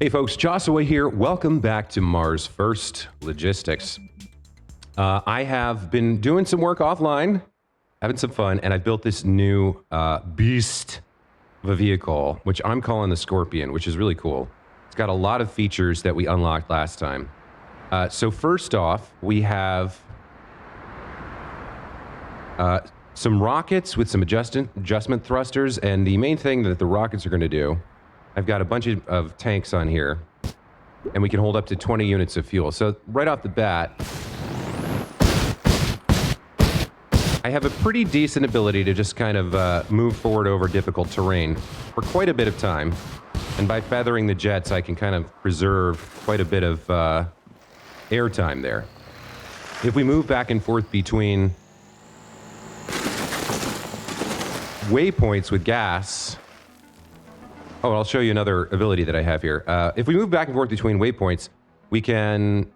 Hey folks, Joshua here. Welcome back to Mars First Logistics. I have been doing some work offline, having some fun, and I built this new beast of a vehicle, which I'm calling the Scorpion, which is really cool. It's got a lot of features that we unlocked last time. So first off, we have some rockets with some adjustment thrusters, and the main thing that the rockets are going to do, I've got a bunch of tanks on here, and we can hold up to 20 units of fuel. So right off the bat, I have a pretty decent ability to just kind of move forward over difficult terrain for quite a bit of time. And by feathering the jets, I can kind of preserve quite a bit of air time there. If we move back and forth between waypoints with gas... Oh, I'll show you another ability that I have here. If we move back and forth between waypoints, we can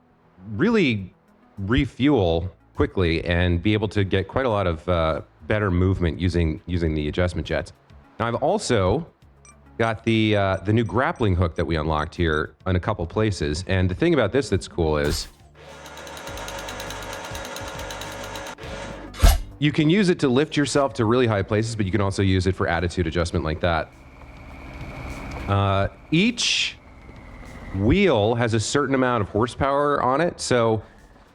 really refuel quickly and be able to get quite a lot of better movement using the adjustment jets. Now, I've also got the new grappling hook that we unlocked here in a couple places. And the thing about this that's cool is you can use it to lift yourself to really high places, but you can also use it for attitude adjustment like that. Each wheel has a certain amount of horsepower on it, so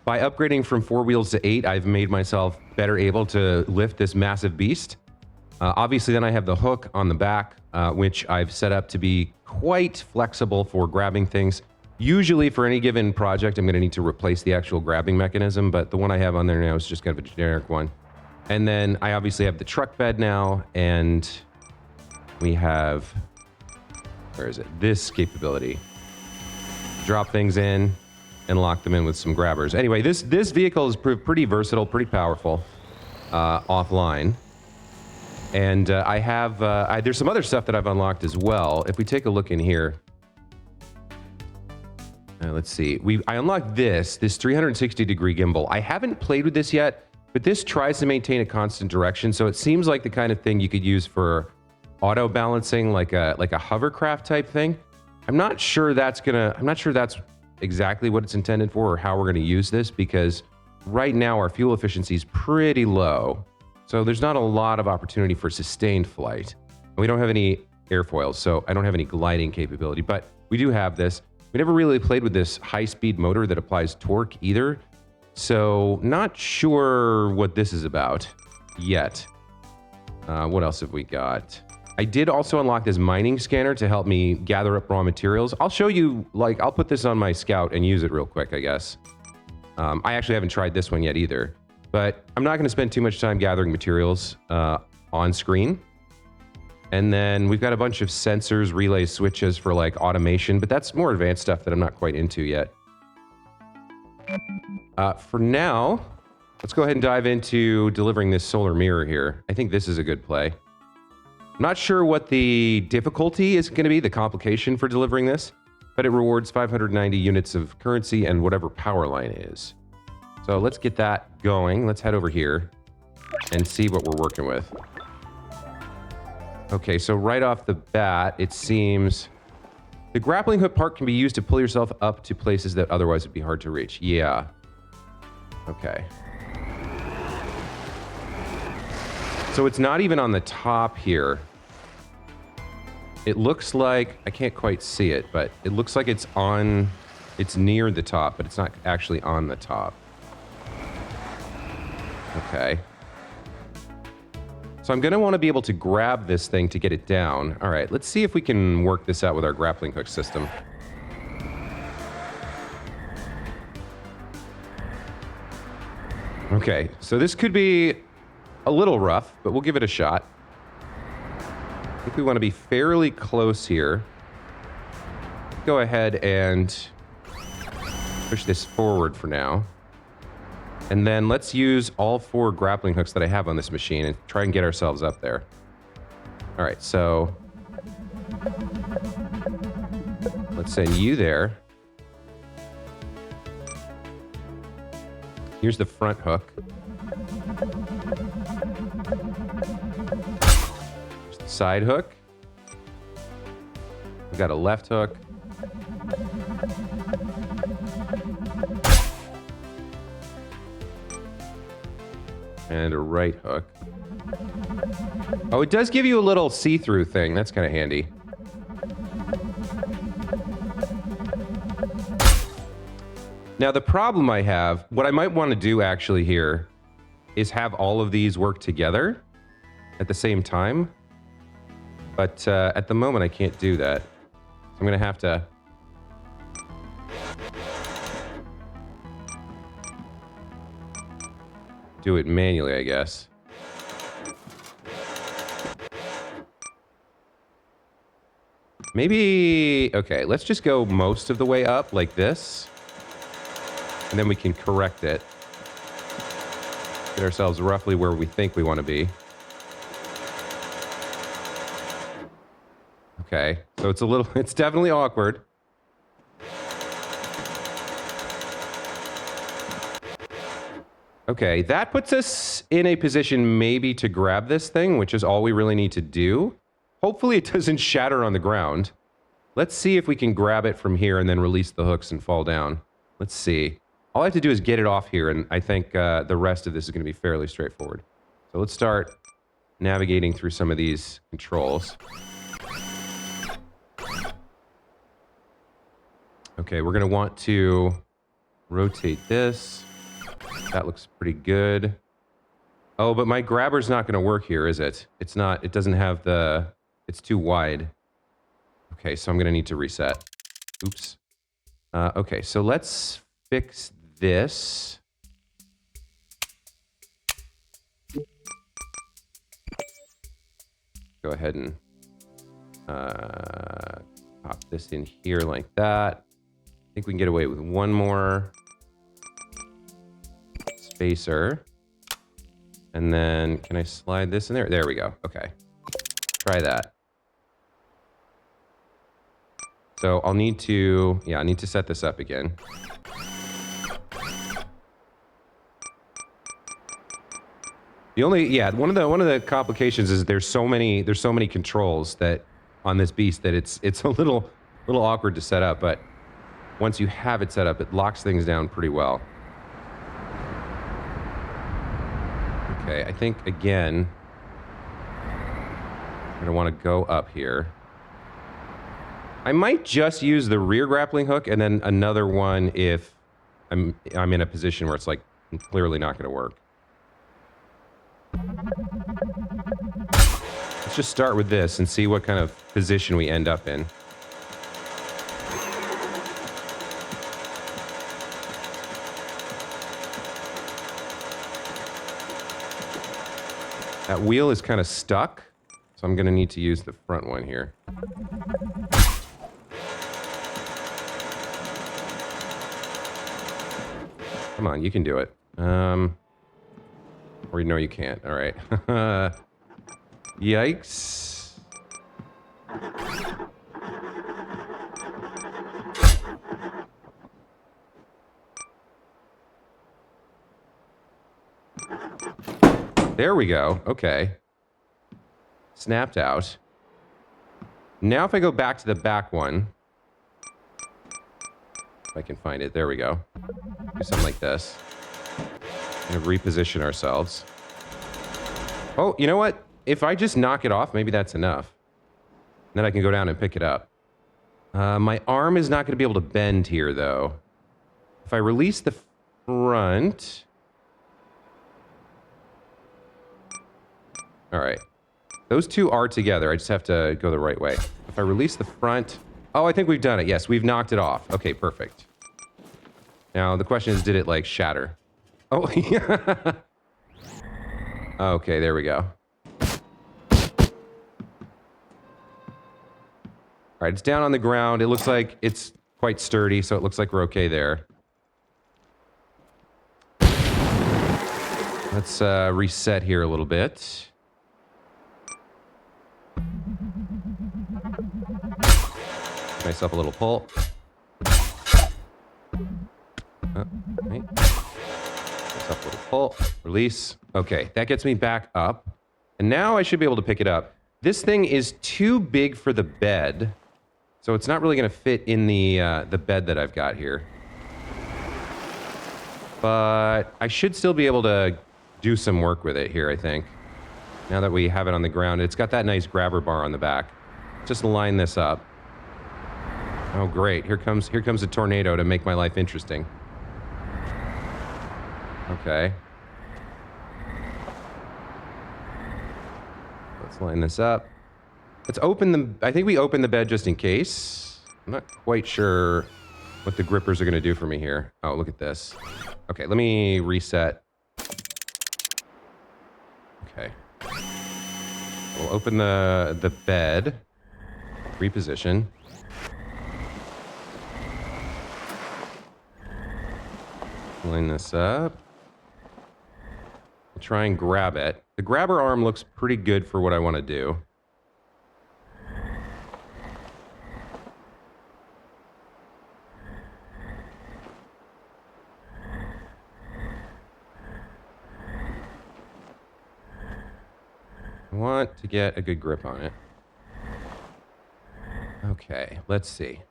by upgrading from 4 wheels to 8, I've made myself better able to lift this massive beast. Obviously, then I have the hook on the back, which I've set up to be quite flexible for grabbing things. Usually, for any given project, I'm going to need to replace the actual grabbing mechanism, but the one I have on there now is just kind of a generic one. And then I obviously have the truck bed now, and we have... Where is it? This capability. Drop things in and lock them in with some grabbers. Anyway, this vehicle is pretty versatile, pretty powerful offline. And there's some other stuff that I've unlocked as well. If we take a look in here, let's see. I unlocked this 360-degree gimbal. I haven't played with this yet, but this tries to maintain a constant direction. So it seems like the kind of thing you could use for auto balancing, like a hovercraft type thing. I'm not sure that's exactly what it's intended for or how we're gonna use this, because right now our fuel efficiency is pretty low. So there's not a lot of opportunity for sustained flight. We don't have any airfoils, so I don't have any gliding capability, but we do have this. We never really played with this high-speed motor that applies torque either. So not sure what this is about yet. What else have we got? I did also unlock this mining scanner to help me gather up raw materials. I'll show you, I'll put this on my Scout and use it real quick, I guess. I actually haven't tried this one yet either, but I'm not going to spend too much time gathering materials on screen. And then we've got a bunch of sensors, relay switches for automation, but that's more advanced stuff that I'm not quite into yet. For now, let's go ahead and dive into delivering this solar mirror here. I think this is a good play. I'm not sure what the difficulty is going to be, the complication for delivering this, but it rewards 590 units of currency and whatever power line is. So let's get that going. Let's head over here and see what we're working with. Okay, so right off the bat, it seems the grappling hook part can be used to pull yourself up to places that otherwise would be hard to reach. Yeah. Okay. So it's not even on the top here. It looks like, I can't quite see it, but it looks like it's near the top, but it's not actually on the top. Okay. So I'm going to want to be able to grab this thing to get it down. All right, let's see if we can work this out with our grappling hook system. Okay, so this could be a little rough, but we'll give it a shot. I think we want to be fairly close here. Go ahead and push this forward for now. And then let's use all 4 grappling hooks that I have on this machine and try and get ourselves up there. All right, so let's send you there. Here's the front hook. Here's the side hook. We've got a left hook. And a right hook. Oh, it does give you a little see-through thing. That's kind of handy. Now, the problem I have, what I might want to do actually here is have all of these work together at the same time. But at the moment, I can't do that. I'm going to have to... do it manually, I guess. Maybe... okay, let's just go most of the way up like this. And then we can correct it. Get ourselves roughly where we think we want to be. Okay, so it's a little... it's definitely awkward. Okay, that puts us in a position maybe to grab this thing, which is all we really need to do. Hopefully it doesn't shatter on the ground. Let's see if we can grab it from here and then release the hooks and fall down. Let's see. All I have to do is get it off here, and I think the rest of this is going to be fairly straightforward. So let's start navigating through some of these controls. Okay, we're going to want to rotate this. That looks pretty good. Oh, but my grabber's not going to work here, is it? It's not. It doesn't have the... it's too wide. Okay, so I'm going to need to reset. Oops. Okay, so let's fix this. Go ahead and pop this in here like that. I think we can get away with one more spacer. And then, can I slide this in there? There we go. Okay. Try that. So I'll need to, yeah, I need to set this up again. The only, yeah, one of the complications is there's so many controls that on this beast that it's a little awkward to set up, but once you have it set up, it locks things down pretty well. Okay, I think again, I'm gonna want to go up here. I might just use the rear grappling hook and then another one if I'm in a position where it's like clearly not gonna work. Let's just start with this and see what kind of position we end up in. That wheel is kind of stuck, so I'm going to need to use the front one here. Come on, you can do it. Or no, you can't. All right. Yikes. There we go. Okay. Snapped out. Now if I go back to the back one, if I can find it, there we go. Do something like this. And reposition ourselves. Oh, you know what? If I just knock it off, maybe that's enough. Then I can go down and pick it up. My arm is not going to be able to bend here, though. If I release the front... All right. Those two are together. I just have to go the right way. If I release the front... Oh, I think we've done it. Yes, we've knocked it off. Okay, perfect. Now, the question is, did it, like, shatter? Oh, yeah. Okay, there we go. All right, it's down on the ground. It looks like it's quite sturdy, so it looks like we're okay there. Let's reset here a little bit. Give myself a little pull. Right. Up a little pull, release. Okay, that gets me back up. And now I should be able to pick it up. This thing is too big for the bed, so it's not really going to fit in the bed that I've got here. But I should still be able to do some work with it here, I think. Now that we have it on the ground, it's got that nice grabber bar on the back. Just line this up. Oh, great. Here comes a tornado to make my life interesting. Okay. Let's line this up. Let's open the... I think we open the bed just in case. I'm not quite sure what the grippers are going to do for me here. Oh, look at this. Okay, let me reset. Okay. We'll open the bed. Reposition. Line this up. We'll try and grab it. The grabber arm looks pretty good for what I want to do. I want to get a good grip on it. Okay, let's see.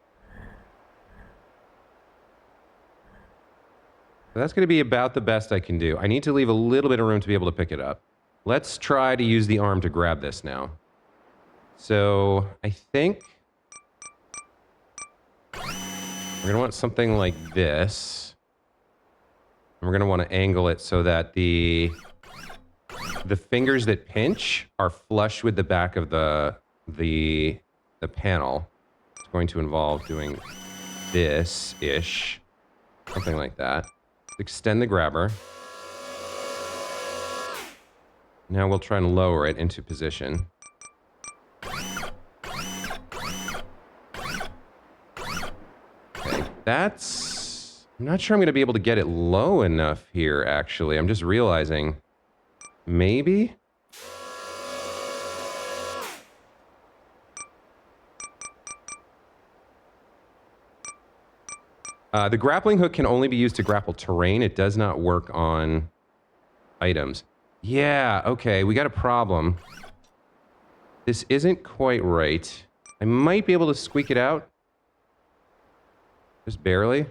So that's going to be about the best I can do. I need to leave a little bit of room to be able to pick it up. Let's try to use the arm to grab this now. So I think we're going to want something like this. And we're going to want to angle it so that the fingers that pinch are flush with the back of the panel. It's going to involve doing this-ish. Something like that. Extend the grabber. Now we'll try and lower it into position. Okay, that's... I'm not sure I'm going to be able to get it low enough here, actually. I'm just realizing... Maybe? The grappling hook can only be used to grapple terrain. It does not work on items. Yeah, okay, we got a problem. This isn't quite right. I might be able to squeak it out. Just barely.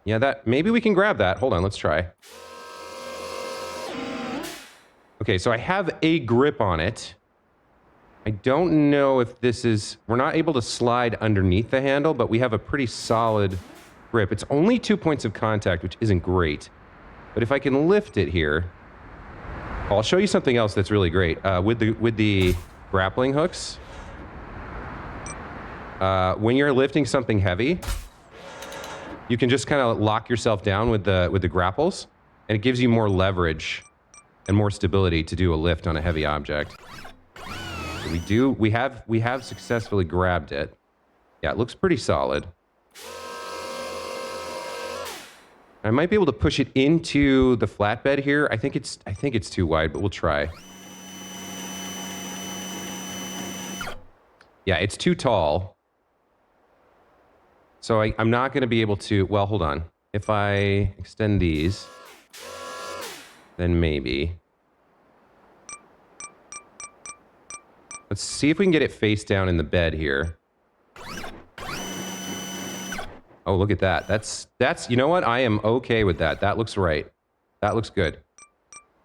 Yeah, that... Maybe we can grab that. Hold on, let's try. Okay, so I have a grip on it. I don't know if this is... We're not able to slide underneath the handle, but we have a pretty solid grip. It's only 2 points of contact, which isn't great. But if I can lift it here... I'll show you something else that's really great. With the grappling hooks, when you're lifting something heavy... You can just kind of lock yourself down with the grapples, and it gives you more leverage and more stability to do a lift on a heavy object. We have successfully grabbed it. Yeah, it looks pretty solid. I might be able to push it into the flatbed here. I think it's too wide, but we'll try. Yeah, it's too tall. So I'm not going to be able to... Well, hold on. If I extend these, then maybe. Let's see if we can get it face down in the bed here. Oh, look at that. That's... You know what? I am okay with that. That looks right. That looks good.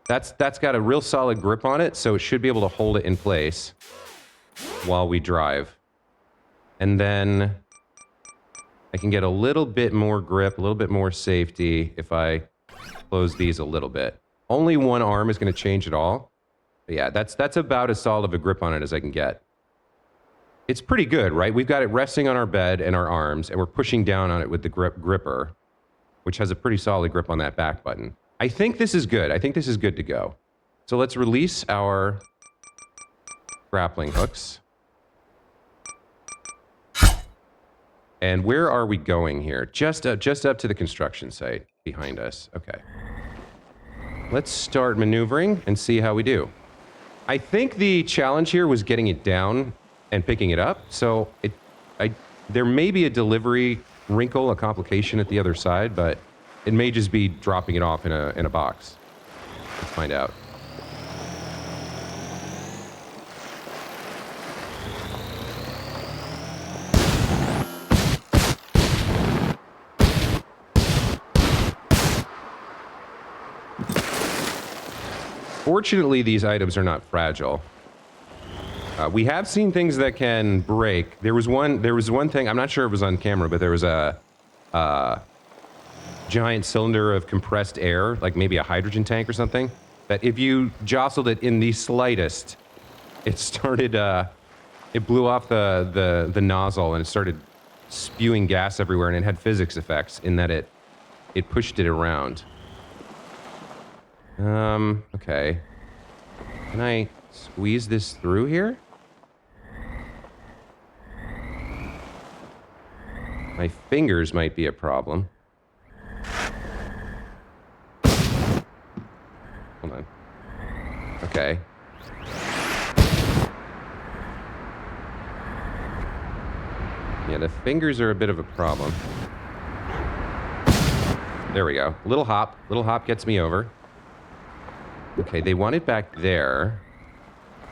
That's got a real solid grip on it, so it should be able to hold it in place while we drive. And then... I can get a little bit more grip, a little bit more safety if I close these a little bit. Only one arm is going to change it all. But yeah, that's about as solid of a grip on it as I can get. It's pretty good, right? We've got it resting on our bed and our arms, and we're pushing down on it with the gripper, which has a pretty solid grip on that back button. I think this is good. I think this is good to go. So let's release our grappling hooks. And where are we going here? Just up to the construction site behind us. Okay. Let's start maneuvering and see how we do. I think the challenge here was getting it down and picking it up. So there may be a delivery wrinkle, a complication at the other side, but it may just be dropping it off in a box. Let's find out. Fortunately, these items are not fragile. We have seen things that can break. There was one thing, I'm not sure if it was on camera, but there was a giant cylinder of compressed air, like maybe a hydrogen tank or something, that if you jostled it in the slightest, it started, it blew off the nozzle and it started spewing gas everywhere, and it had physics effects in that it pushed it around. Okay. Can I squeeze this through here? My fingers might be a problem. Hold on. Okay. Yeah, the fingers are a bit of a problem. There we go. Little hop. Little hop gets me over. Okay, they want it back there.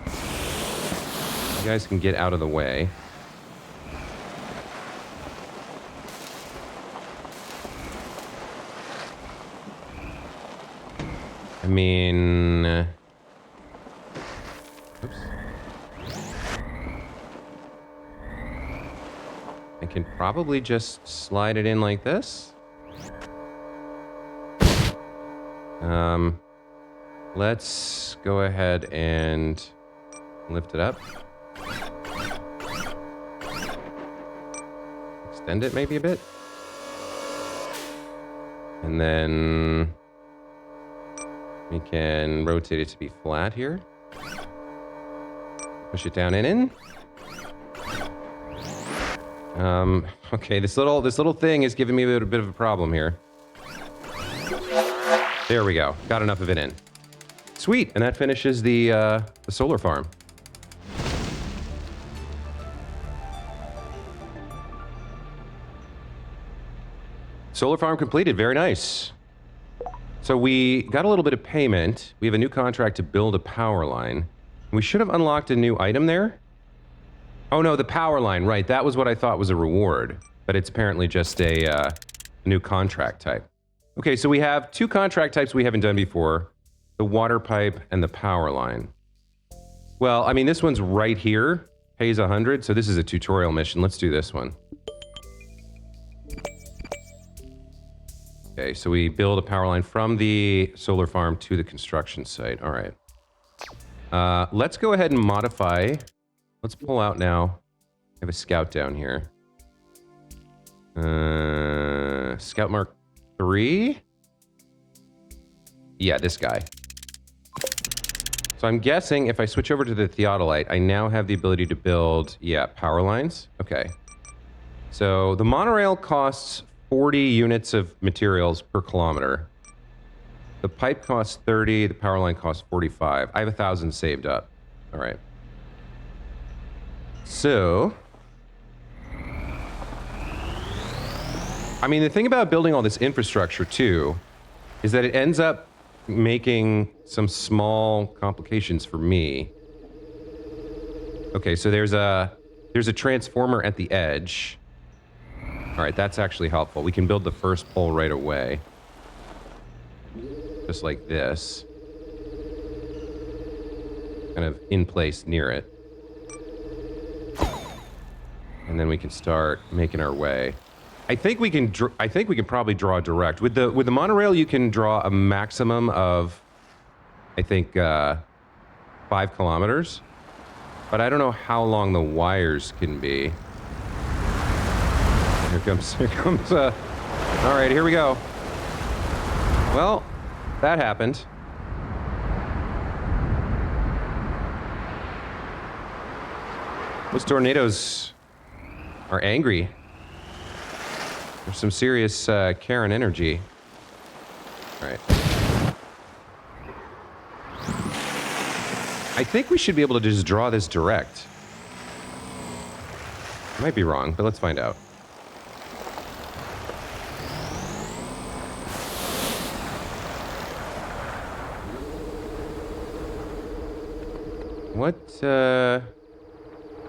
You guys can get out of the way. I mean... oops. I can probably just slide it in like this. Let's go ahead and lift it up. Extend it maybe a bit. And then we can rotate it to be flat here. Push it down and in. Okay, this little thing is giving me a bit of a problem here. There we go. Got enough of it in. Sweet, and that finishes the solar farm. Solar farm completed. Very nice. So we got a little bit of payment. We have a new contract to build a power line. We should have unlocked a new item there. Oh no, the power line, right. That was what I thought was a reward. But it's apparently just a new contract type. Okay, so we have two contract types we haven't done before. The water pipe and the power line. Well, I mean, this one's right here. Pays 100, so this is a tutorial mission. Let's do this one. Okay, so we build a power line from the solar farm to the construction site. All right. Let's go ahead and modify. Let's pull out now. I have a scout down here. Scout Mark 3? Yeah, this guy. So I'm guessing if I switch over to the theodolite, I now have the ability to build, yeah, power lines. Okay. So the monorail costs 40 units of materials per kilometer. The pipe costs 30, the power line costs 45. I have 1,000 saved up. All right. So, I mean, the thing about building all this infrastructure too, is that it ends up making some small complications for me. Okay, so there's a transformer at the edge. All right, that's actually helpful. We can build the first pole right away. Just like this. Kind of in place near it. And then we can start making our way. I think we can probably draw direct. With the monorail, you can draw a maximum of, I think, 5 kilometers. But I don't know how long the wires can be. Here comes, all right, here we go. Well, that happened. Those tornadoes are angry. There's some serious Karen energy. All right. I think we should be able to just draw this direct. I might be wrong, but let's find out.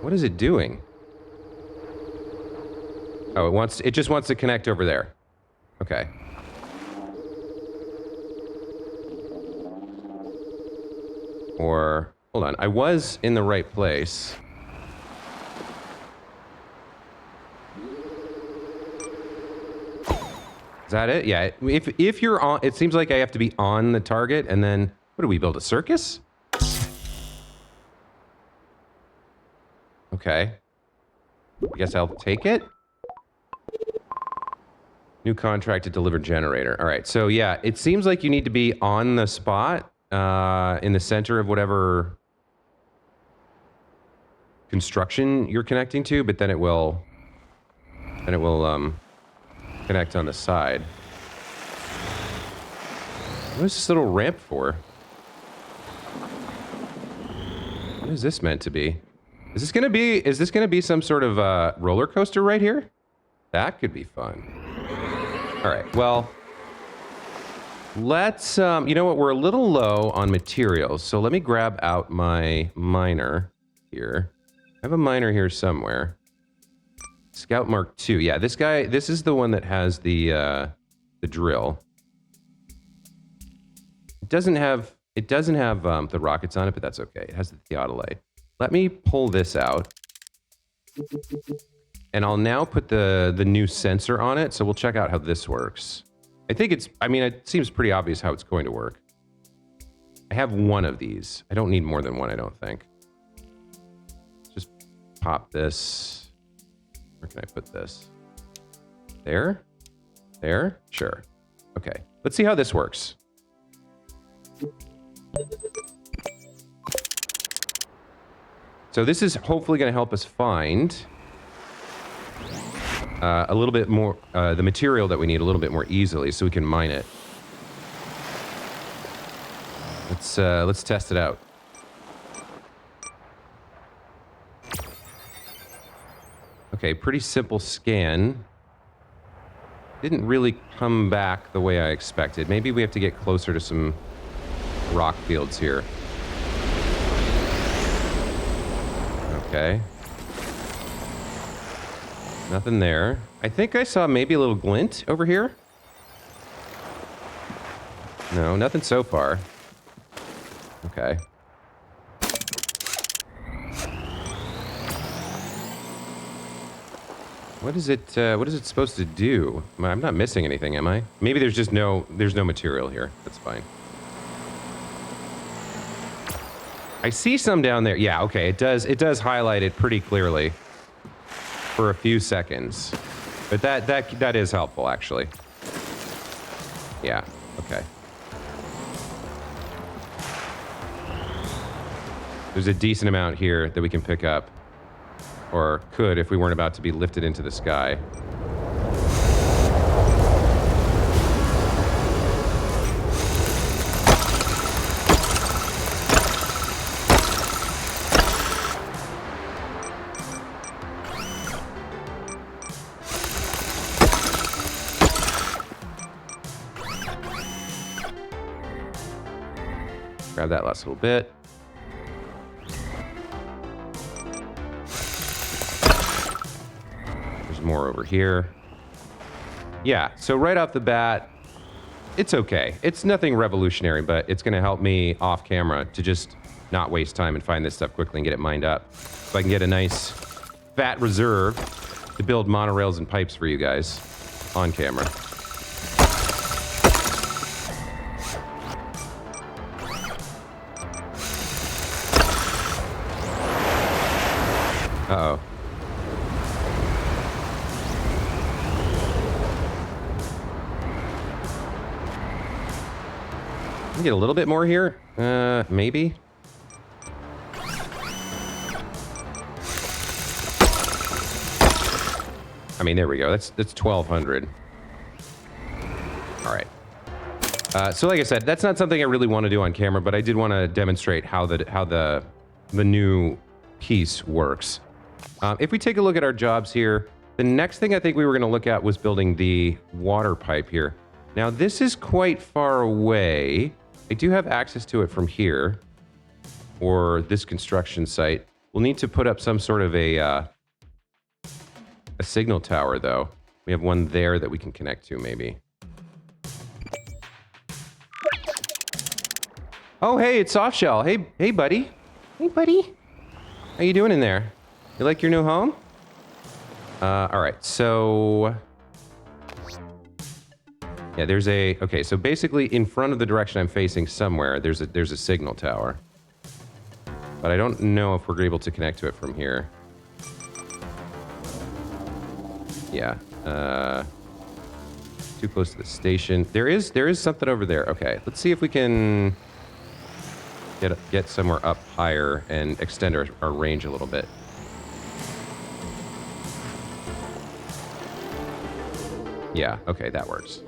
What is it doing? Oh, it just wants to connect over there. Okay. Or, hold on, I was in the right place. Is that it? Yeah, if you're on, it seems like I have to be on the target, and then, what do we build, a circus? Okay. I guess I'll take it. New contract to deliver generator. All right, so yeah, it seems like you need to be on the spot, in the center of whatever construction you're connecting to, but then it will connect on the side. What is this little ramp for? What is this meant to be? Is this gonna be some sort of roller coaster right here? That could be fun. All right, well, let's, you know what, we're a little low on materials, so let me grab out my miner here. I have a miner here somewhere. Scout Mark II. Yeah, this guy, this is the one that has the drill. It doesn't have the rockets on it, but that's okay. It has the theodolite. Let me pull this out. And I'll now put the new sensor on it, so we'll check out how this works. I mean, it seems pretty obvious how it's going to work. I have one of these. I don't need more than one, I don't think. Just pop this. Where can I put this? There? There? Sure. Okay. Let's see how this works. So this is hopefully going to help us find a little bit more, the material that we need a little bit more easily so we can mine it. Let's test it out. Okay, pretty simple scan. Didn't really come back the way I expected. Maybe we have to get closer to some rock fields here. Okay. Nothing there. I think I saw maybe a little glint over here. No, nothing so far. Okay. What is it supposed to do? I'm not missing anything, am I? Maybe there's no material here. That's fine. I see some down there. Yeah, okay, it does highlight it pretty clearly for a few seconds. But that is helpful, actually. Yeah, okay. There's a decent amount here that we can pick up. Or could if we weren't about to be lifted into the sky. Grab that last little bit. More over here. Yeah, so right off the bat, it's okay. It's nothing revolutionary, but it's going to help me off camera to just not waste time and find this stuff quickly and get it mined up. So I can get a nice fat reserve to build monorails and pipes for you guys on camera. Uh-oh. Get a little bit more here? Maybe? I mean, there we go. That's 1,200. All right. So like I said, that's not something I really want to do on camera, but I did want to demonstrate how the new piece works. If we take a look at our jobs here, the next thing I think we were going to look at was building the water pipe here. Now, this is quite far away. I do have access to it from here, or this construction site. We'll need to put up some sort of a signal tower, though. We have one there that we can connect to, maybe. Oh, hey, it's Softshell. Hey, buddy. Hey, buddy. How you doing in there? You like your new home? All right, so... Yeah, there's a... Okay, so basically in front of the direction I'm facing somewhere, there's a signal tower. But I don't know if we're able to connect to it from here. Yeah, too close to the station. There is something over there. Okay, let's see if we can get somewhere up higher and extend our range a little bit. Yeah, okay, that works.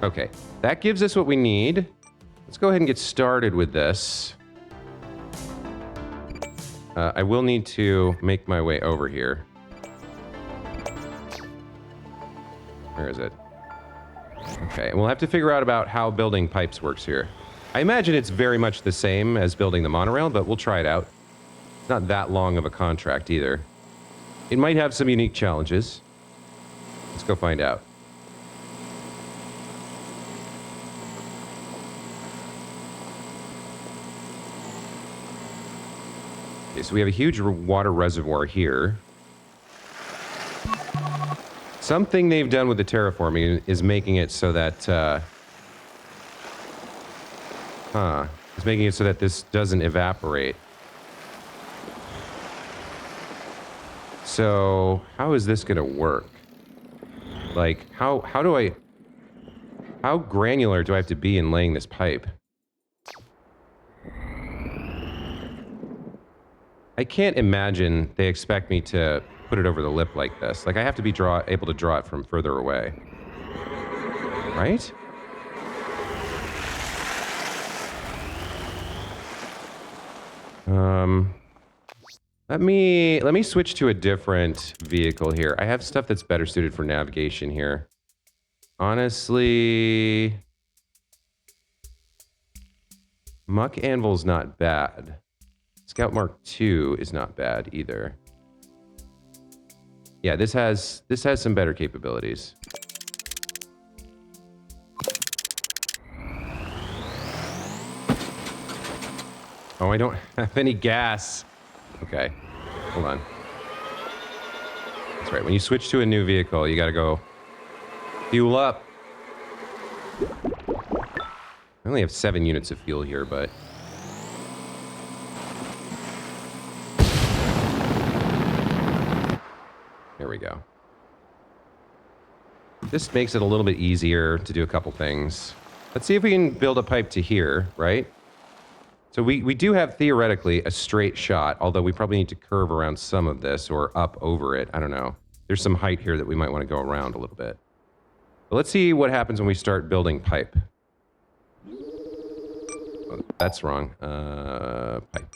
Okay, that gives us what we need. Let's go ahead and get started with this. I will need to make my way over here. Where is it? Okay, and we'll have to figure out about how building pipes works here. I imagine it's very much the same as building the monorail, but we'll try it out. It's not that long of a contract either. It might have some unique challenges. Let's go find out. Okay, so we have a huge water reservoir here. Something they've done with the terraforming is making it so that, it's making it so that this doesn't evaporate. So, how is this gonna work? Like, how granular do I have to be in laying this pipe? I can't imagine they expect me to put it over the lip like this. Like, I have to be able to draw it from further away. Right? Let me switch to a different vehicle here. I have stuff that's better suited for navigation here. Honestly, Muck Anvil's not bad. Scout Mark II is not bad either. Yeah, this has some better capabilities. Oh, I don't have any gas. Okay, hold on. That's right, when you switch to a new vehicle, you gotta go fuel up. I only have 7 units of fuel here, but... There we go. This makes it a little bit easier to do a couple things. Let's see if we can build a pipe to here, right? So we do have, theoretically, a straight shot, although we probably need to curve around some of this or up over it. I don't know. There's some height here that we might want to go around a little bit. But let's see what happens when we start building pipe. Oh, that's wrong. Pipe.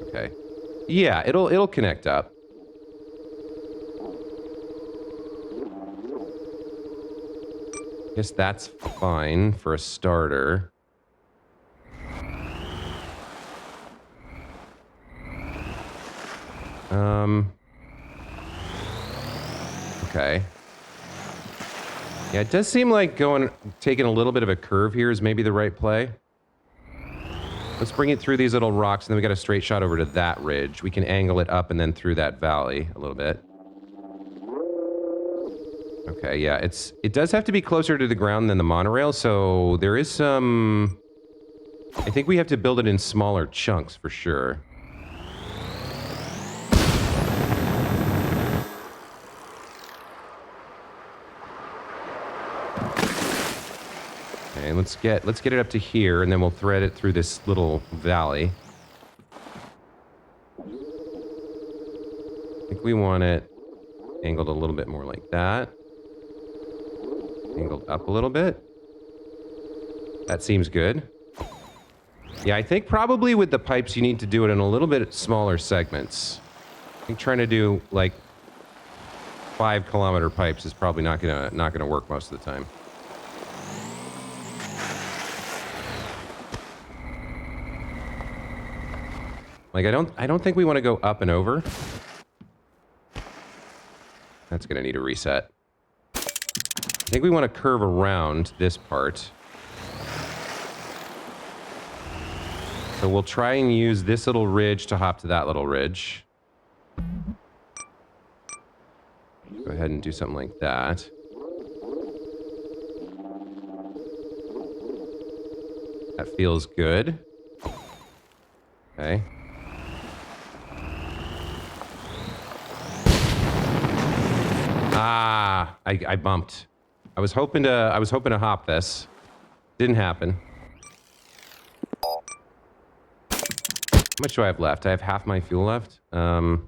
Okay. Yeah, it'll connect up. Guess that's fine for a starter. Okay. Yeah, it does seem like taking a little bit of a curve here is maybe the right play. Let's bring it through these little rocks, and then we got a straight shot over to that ridge. We can angle it up and then through that valley a little bit. Okay, yeah, it does have to be closer to the ground than the monorail, so there is some... I think we have to build it in smaller chunks for sure. Okay, let's get it up to here, and then we'll thread it through this little valley. I think we want it angled a little bit more like that. Angled up a little bit. That seems good. Yeah, I think probably with the pipes you need to do it in a little bit smaller segments. I think trying to do like 5-kilometer pipes is probably not gonna work most of the time. Like I don't think we want to go up and over. That's gonna need a reset. I think we want to curve around this part. So we'll try and use this little ridge to hop to that little ridge. Go ahead and do something like that. That feels good. Okay. Ah, I bumped. I was hoping to hop this. Didn't happen. How much do I have left? I have half my fuel left. Oh,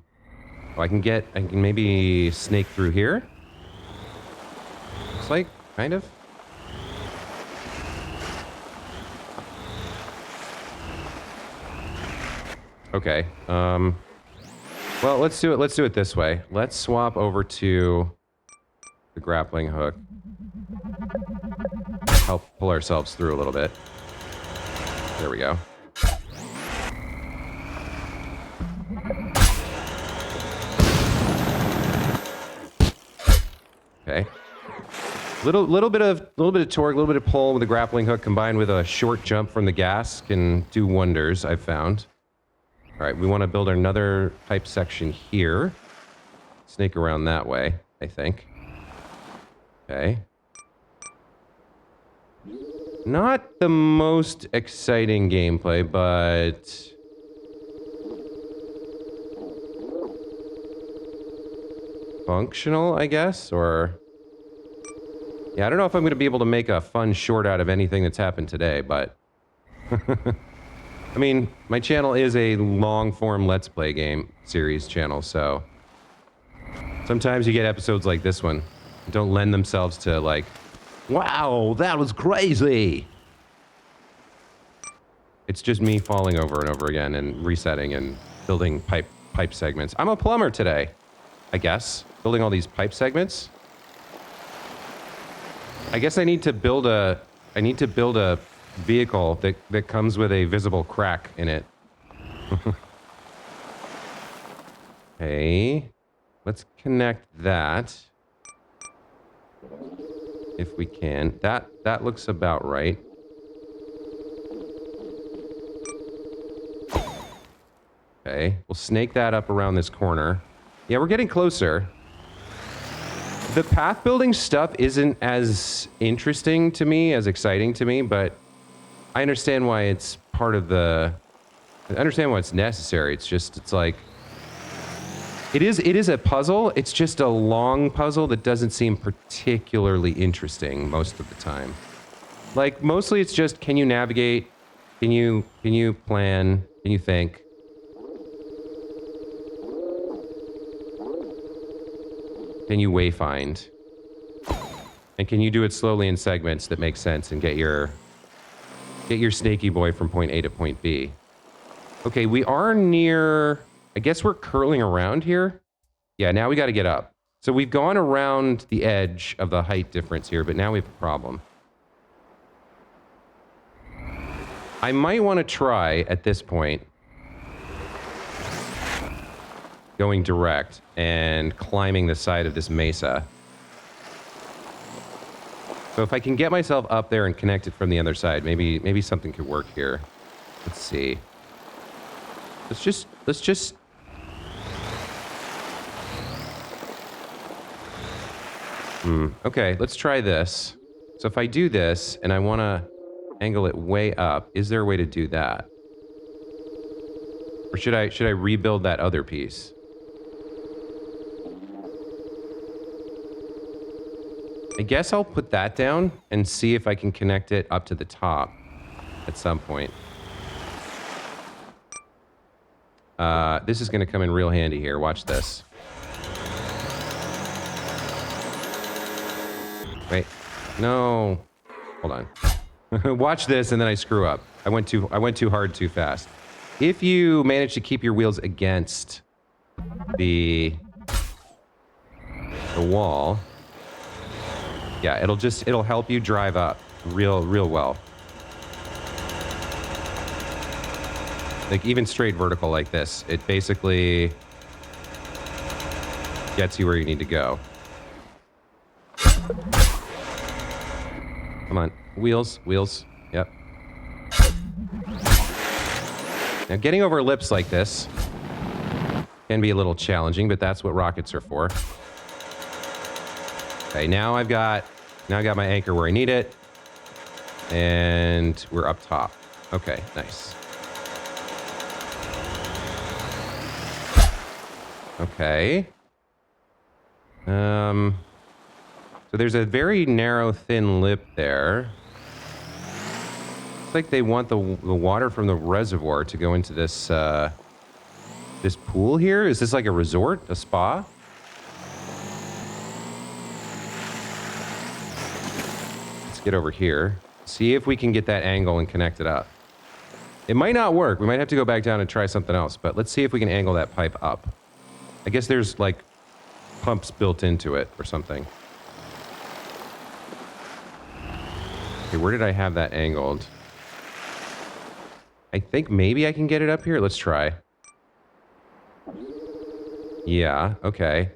I can maybe snake through here. Looks like, kind of. Okay. Well, let's do it this way. Let's swap over to the grappling hook. Help pull ourselves through a little bit. There we go. Okay. Little bit of torque, a little bit of pull with the grappling hook combined with a short jump from the gas can do wonders, I've found. All right, we want to build another pipe section here. Snake around that way, I think. Okay. Not the most exciting gameplay, but functional, I guess, or yeah, I don't know if I'm going to be able to make a fun short out of anything that's happened today, but I mean, my channel is a long-form Let's Play game series channel, so sometimes you get episodes like this one that don't lend themselves to, like, wow, that was crazy! It's just me falling over and over again and resetting and building pipe segments. I'm a plumber today, I guess. Building all these pipe segments. I guess I need to build a vehicle that comes with a visible crack in it. Okay. Let's connect that. If we can. That looks about right. Okay. We'll snake that up around this corner. Yeah, we're getting closer. The path building stuff isn't as interesting to me, as exciting to me, but I understand why it's part of the... I understand why it's necessary. It's like... It is a puzzle. It's just a long puzzle that doesn't seem particularly interesting most of the time. Like, mostly it's just, can you navigate? Can you plan? Can you think? Can you wayfind? And can you do it slowly in segments that make sense and get your snaky boy from point A to point B? Okay, we are near... I guess we're curling around here. Yeah, now we got to get up. So we've gone around the edge of the height difference here, but now we have a problem. I might want to try, at this point, going direct and climbing the side of this mesa. So if I can get myself up there and connect it from the other side, maybe something could work here. Let's see. Let's just... Okay, let's try this. So if I do this, and I want to angle it way up, is there a way to do that? Or should I rebuild that other piece? I guess I'll put that down and see if I can connect it up to the top at some point. This is going to come in real handy here. Watch this. Wait. No. Hold on. Watch this, and then I screw up. I went too hard too fast. If you manage to keep your wheels against the wall, yeah, it'll help you drive up real well. Like, even straight vertical like this, it basically gets you where you need to go. Come on. Wheels. Yep. Now, getting over lips like this can be a little challenging, but that's what rockets are for. Okay, now I got my anchor where I need it. And we're up top. Okay, nice. Okay. So there's a very narrow, thin lip there. Looks like they want the water from the reservoir to go into this this pool here. Is this like a resort, a spa? Let's get over here. See if we can get that angle and connect it up. It might not work. We might have to go back down and try something else, but let's see if we can angle that pipe up. I guess there's like pumps built into it or something. Okay, where did I have that angled? I think maybe I can get it up here. Let's try. Yeah, okay.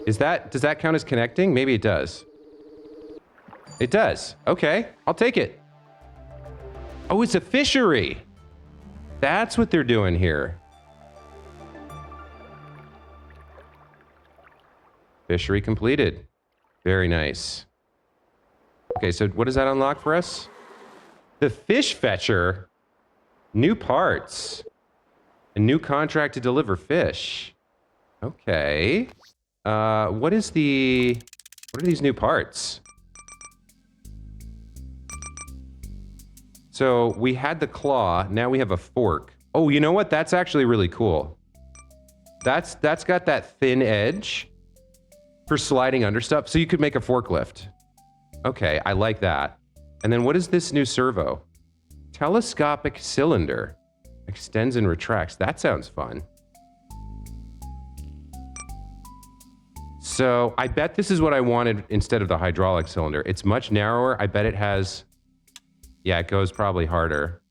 Does that count as connecting? Maybe it does. It does. Okay, I'll take it. Oh, it's a fishery. That's what they're doing here. Fishery completed. Very nice. Okay, so what does that unlock for us? The fish fetcher. New parts. A new contract to deliver fish. Okay. What are these new parts? So we had the claw, now we have a fork. Oh, you know what? That's actually really cool. That's got that thin edge for sliding under stuff, so you could make a forklift. Okay, I like that. And then what is this new servo? Telescopic cylinder. Extends and retracts. That sounds fun. So I bet this is what I wanted instead of the hydraulic cylinder. It's much narrower. I bet it has... Yeah, it goes probably harder.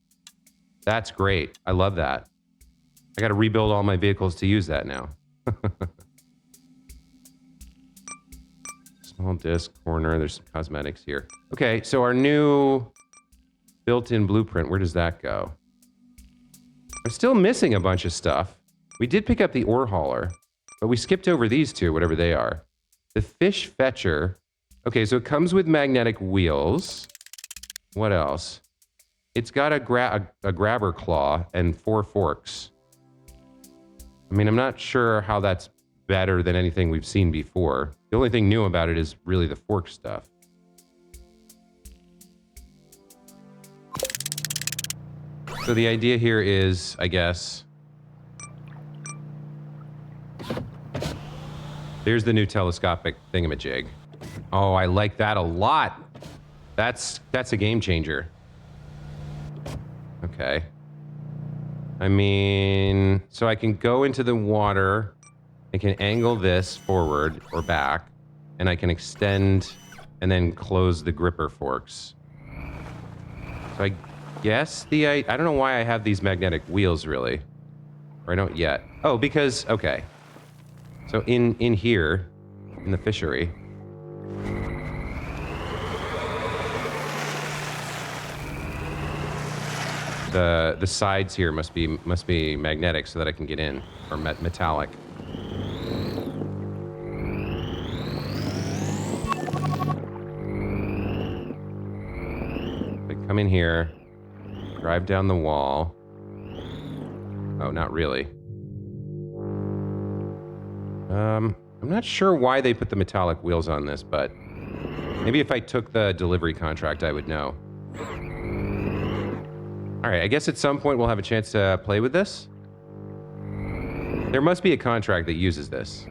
That's great. I love that. I got to rebuild all my vehicles to use that now. Small disc, corner. There's some cosmetics here. Okay, so our new built-in blueprint, where does that go? I'm still missing a bunch of stuff. We did pick up the ore hauler, but we skipped over these two, whatever they are. The fish fetcher. Okay, so it comes with magnetic wheels. What else? It's got a grabber claw and 4 forks. I mean, I'm not sure how that's better than anything we've seen before. The only thing new about it is really the fork stuff. So the idea here is, I guess... There's the new telescopic thingamajig. Oh, I like that a lot. That's a game changer. Okay. I mean, so I can go into the water. I can angle this forward or back, and I can extend and then close the gripper forks. So I guess I don't know why I have these magnetic wheels really, or I don't yet. Oh, because okay. So in here, in the fishery. The sides here must be magnetic so that I can get in, or metallic. I come in here, drive down the wall. Oh, not really. I'm not sure why they put the metallic wheels on this, but maybe if I took the delivery contract, I would know. All right, I guess at some point we'll have a chance to play with this. There must be a contract that uses this.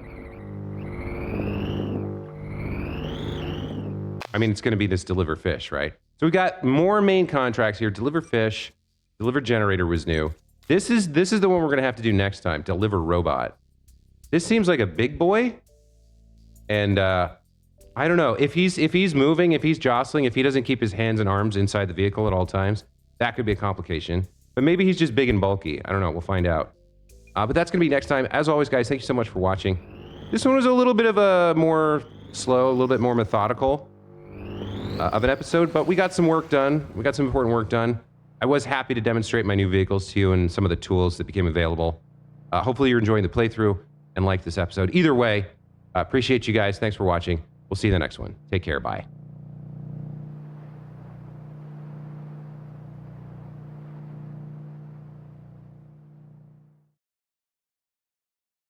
I mean, it's going to be this deliver fish, right? So we got more main contracts here. Deliver fish, deliver generator was new. This is the one we're going to have to do next time. Deliver robot. This seems like a big boy, and I don't know if he's moving, if he's jostling, if he doesn't keep his hands and arms inside the vehicle at all times. That could be a complication. But maybe he's just big and bulky. I don't know. We'll find out. But that's going to be next time. As always, guys, thank you so much for watching. This one was a little bit of a more slow, a little bit more methodical of an episode, but we got some work done. We got some important work done. I was happy to demonstrate my new vehicles to you and some of the tools that became available. Hopefully you're enjoying the playthrough and like this episode. Either way, appreciate you guys. Thanks for watching. We'll see you in the next one. Take care. Bye.